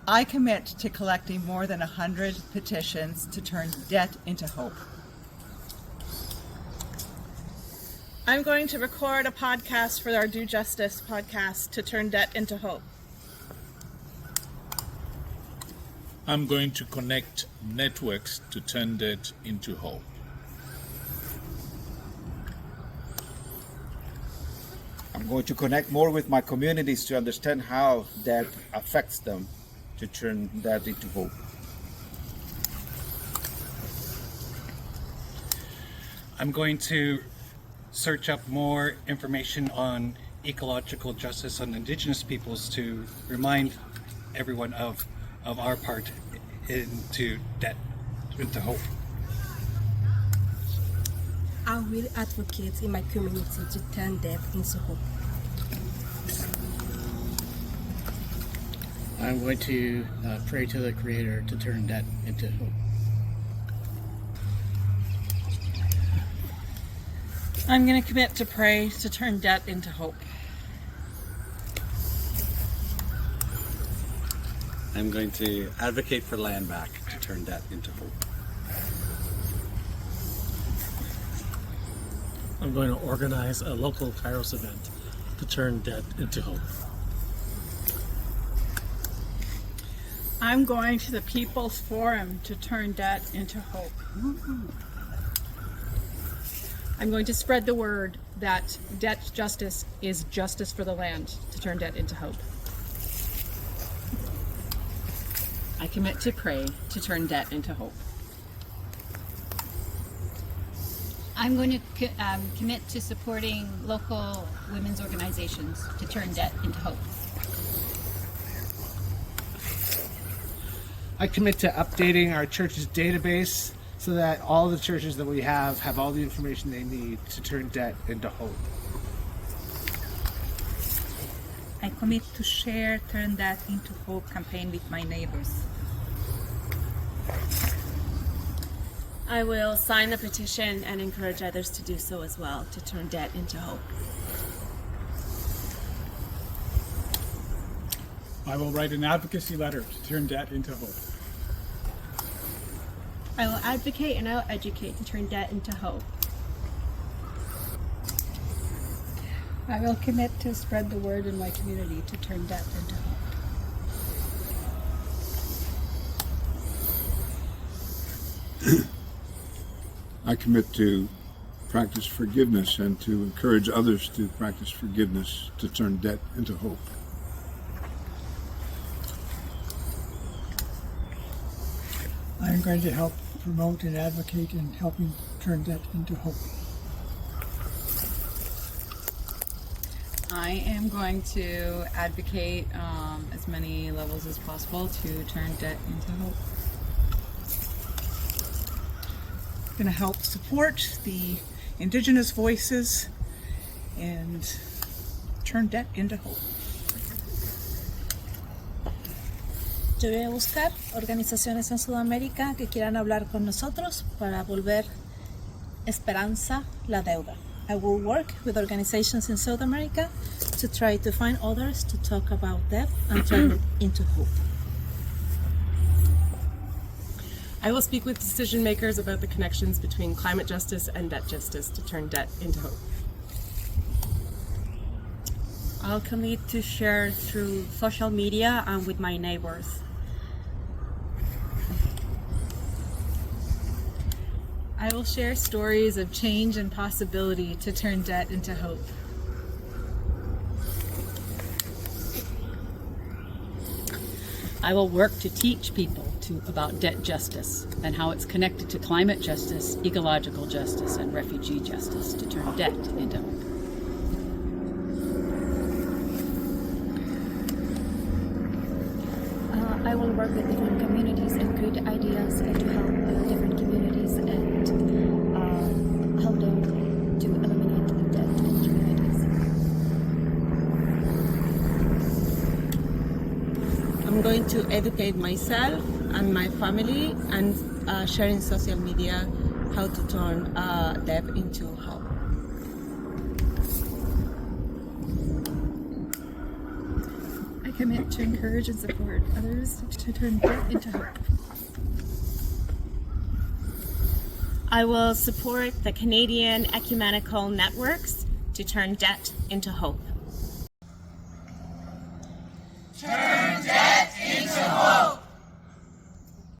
I commit to collecting more than 100 petitions to turn debt into hope. I'm going to record a podcast for our Do Justice podcast to turn debt into hope. I'm going to connect networks to turn debt into hope. I'm going to connect more with my communities to understand how that affects them, to turn that into hope. I'm going to search up more information on ecological justice on Indigenous peoples to remind everyone of our part into debt, into hope. I will advocate in my community to turn debt into hope. I'm going to pray to the Creator to turn debt into hope. I'm going to commit to pray to turn debt into hope. I'm going to advocate for land back to turn debt into hope. I'm going to organize a local KAIROS event to turn debt into hope. I'm going to the People's Forum to turn debt into hope. I'm going to spread the word that debt justice is justice for the land to turn debt into hope. I commit to pray to turn debt into hope. I'm going to commit to supporting local women's organizations to turn debt into hope. I commit to updating our church's database so that all the churches that we have all the information they need to turn debt into hope. I commit to share Turn Debt into Hope campaign with my neighbors. I will sign the petition and encourage others to do so as well to turn debt into hope. I will write an advocacy letter to turn debt into hope. I will advocate and I will educate to turn debt into hope. I will commit to spread the word in my community to turn debt into hope. I commit to practice forgiveness and to encourage others to practice forgiveness to turn debt into hope. I'm going to help promote and advocate in helping turn debt into hope. I am going to advocate as many levels as possible to turn debt into hope. I'm going to help support the Indigenous voices and turn debt into hope. Yo voy a buscar organizaciones en Sudamérica que quieran hablar con nosotros para volver esperanza la deuda. I will work with organizations in South America to try to find others to talk about debt and turn it into hope. I will speak with decision makers about the connections between climate justice and debt justice to turn debt into hope. I'll commit to share through social media and with my neighbors. I will share stories of change and possibility to turn debt into hope. I will work to teach people about debt justice and how it's connected to climate justice, ecological justice, and refugee justice to turn debt into hope. I will work with different communities and create ideas to help different communities and help them to eliminate the debt in communities. I'm going to educate myself and my family and share in social media how to turn debt into hope. I commit to encourage and support others to turn debt into hope. I will support the Canadian ecumenical networks to turn debt into hope. Turn